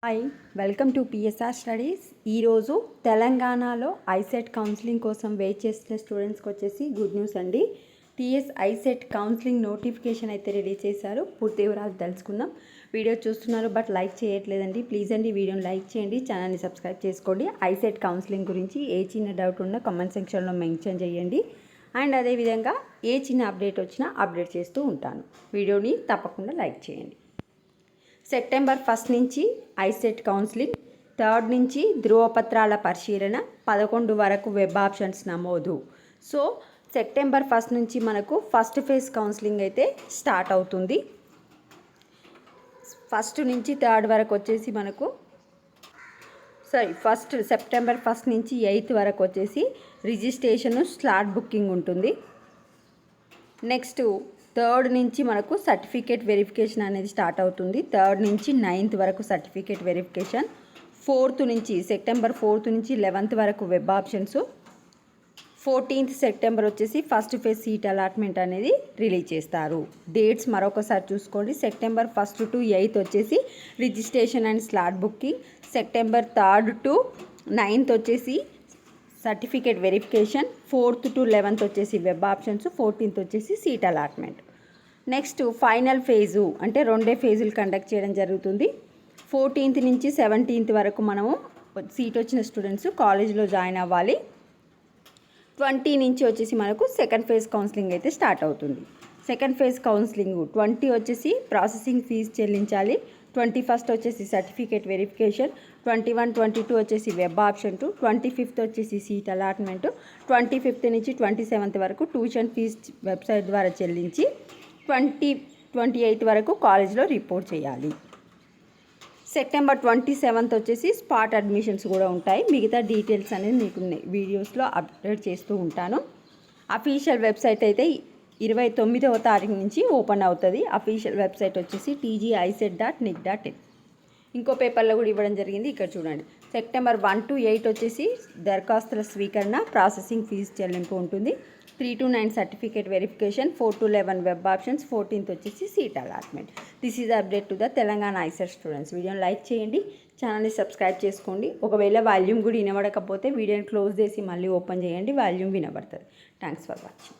Hi, welcome to PSR studies. ఈరోజు తెలంగాణలో ICET counselling కోసం వెయిట్ చేస్తున్న స్టూడెంట్స్కి వచ్చేసి గుడ్ న్యూస్ అండి. టీఎస్ ఐసెట్ కౌన్సిలింగ్ నోటిఫికేషన్ అయితే రిలీజ్ చేశారు. పూర్తి వివరాలు తెలుసుకుందాం. వీడియో చూస్తున్నారు బట్ లైక్ చేయట్లేదండి. ప్లీజ్ అండి వీడియోని లైక్ చేయండి, ఛానల్ని సబ్స్క్రైబ్ చేసుకోండి. ఐసెట్ కౌన్సిలింగ్ గురించి ఏ చిన్న డౌట్ ఉన్నా కామెంట్ సెక్షన్లో మెన్షన్ చేయండి. అండ్ అదేవిధంగా ఏ చిన్న అప్డేట్ వచ్చినా అప్డేట్ చేస్తూ ఉంటాను. వీడియోని తప్పకుండా లైక్ చేయండి. సెప్టెంబర్ 1 నుంచి ఐసెట్ కౌన్సిలింగ్, 3 నుంచి ధృవపత్రాల పరిశీలన, 11 వరకు వెబ్ ఆప్షన్స్ నమోదు. సో సెప్టెంబర్ 1 నుంచి మనకు ఫస్ట్ ఫేజ్ కౌన్సిలింగ్ అయితే స్టార్ట్ అవుతుంది. 1 నుంచి 3 వరకు వచ్చేసి మనకు సెప్టెంబర్ 1 నుంచి 8 వరకు వచ్చేసి రిజిస్ట్రేషన్ స్లాట్ బుకింగ్ ఉంటుంది. నెక్స్ట్ 3 నుంచి మనకు సర్టిఫికేట్ వెరిఫికేషన్ అనేది స్టార్ట్ అవుతుంది. 3 నుంచి 9th వరకు సర్టిఫికేట్ వెరిఫికేషన్. 4th నుంచి సెప్టెంబర్ 4th నుంచి 11th వరకు వెబ్ ఆప్షన్స్. 14th సెప్టెంబర్ వచ్చేసి ఫస్ట్ ఫేజ్ సీట్ అలాట్మెంట్ అనేది రిలీజ్ చేస్తారు. డేట్స్ మరొకసారి చూసుకోండి. సెప్టెంబర్ 1 to 8 వచ్చేసి registration and slot booking. September 3 to 9th వచ్చేసి certificate verification. 4th to 11th వచ్చేసి వెబ్ ఆప్షన్స్. 14th వచ్చేసి seat allotment. Next final phase అంటే 2 ఫేజులు కండక్ట్ చేయడం జరుగుతుంది. 14th నుంచి 17th వరకు మనము సీట్ వచ్చిన స్టూడెంట్స్ కాలేజ్లో జాయిన్ అవ్వాలి. 20 నుంచి వచ్చేసి మనకు సెకండ్ ఫేజ్ కౌన్సిలింగ్ అయితే స్టార్ట్ అవుతుంది. సెకండ్ ఫేజ్ కౌన్సిలింగ్ 20 వచ్చేసి ప్రాసెసింగ్ ఫీజు చెల్లించాలి. 21st వచ్చేసి సర్టిఫికేట్ వెరిఫికేషన్. 21, 22 వచ్చేసి వెబ్ ఆప్షన్ 2. 25th వచ్చేసి సీట్ అలాట్మెంట్. 25th నుంచి 27th వరకు ట్యూషన్ ఫీజు వెబ్సైట్ ద్వారా చెల్లించి 28th వరకు కాలేజ్లో రిపోర్ట్ చేయాలి. సెప్టెంబర్ 27th వచ్చేసి స్పాట్ అడ్మిషన్స్ కూడా ఉంటాయి. మిగతా డీటెయిల్స్ అనేది మీకు వీడియోస్లో అప్డేట్ చేస్తూ ఉంటాను. అఫీషియల్ వెబ్సైట్ అయితే 29వ తారీఖు నుంచి ఓపెన్ అవుతుంది. అఫీషియల్ వెబ్సైట్ వచ్చేసి tgiset.nic.in. ఇంకో పేపర్లో కూడా ఇవ్వడం జరిగింది, ఇక్కడ చూడండి. సెప్టెంబర్ 1 to 8 వచ్చేసి దరఖాస్తుల స్వీకరణ, ప్రాసెసింగ్ ఫీజు చెల్లింపు ఉంటుంది. 3 to 9 certificate verification. 4 to 11 web options. 14th వచ్చేసి seat allotment. This is update to the Telangana ICET students. వీడియోని లైక్ చేయండి, ఛానల్ని సబ్స్క్రైబ్ చేసుకోండి. ఒకవేళ వాల్యూమ్ కూడా వినబడకపోతే వీడియోని క్లోజ్ చేసి మళ్ళీ ఓపెన్ చేయండి, వాల్యూమ్ వినబడుతుంది. Thanks for watching.